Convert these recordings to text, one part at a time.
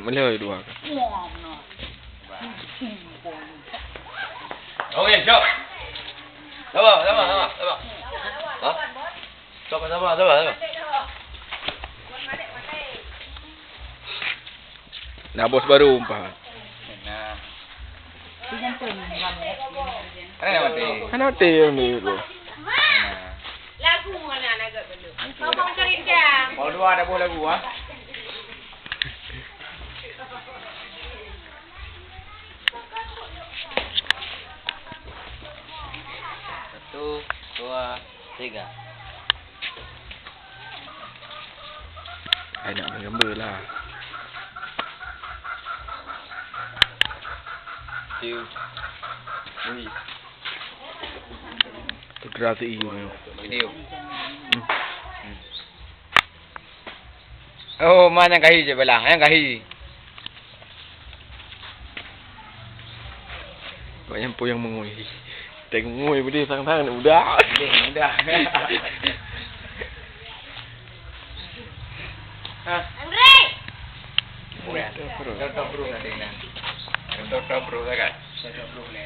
Meloi dua. Okey, jom. Sabar. Ha? Sabar. Nah, bos baru umpah. Nah. Ada mati. Kan ada yang ni tu. Lagu mana nak dulu? Abang cari jam. Kalau dua ada boleh lagu ah. Satu, dua, tiga. Saya nak menggambar lah. Two, three. Tergerati iu ni. Video. Oh, mana kahi je belah, yang kahi. Kau yang pun yang mengui. Tengok mengui benda sang-sang ni udah. Dah. Ha. Andre. Doktor bro nanti nanti. Doktor bro kan. Doktor bro ni.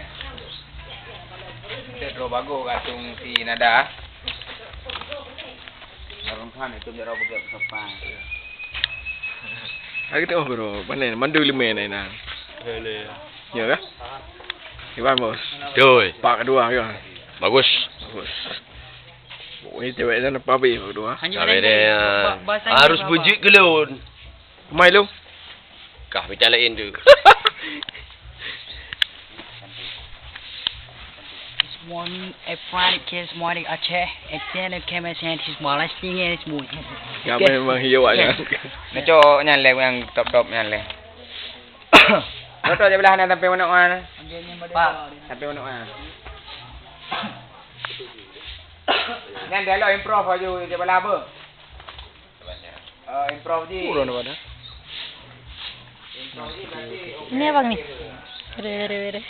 Doktor bagus katung si Nada. Orang kan itu dia robot ke sopan. Aku tengok bro. Mana mandu lima ni nang. Boleh. Ya ke? Gimana bos? Doi. Pak kedua ke? Bagus. Bagus. Ini cewek sana apa habis pak kedua? Sampai dia harus bujuk gelun. Mai lu. Kah bicara lain tu. Morning, a Friday kids morning Aceh, and then it came and his molesting and his mood. Ya memang hiu aja. Nak cok nyalek yang top nyalek. Doktor je belah nak sampai mana? Pak, sampai mana? Yang dia lo improve aja je belah apa? Improve je. Kurang apa dah? Improve je berarti. Ini abang ni. Re.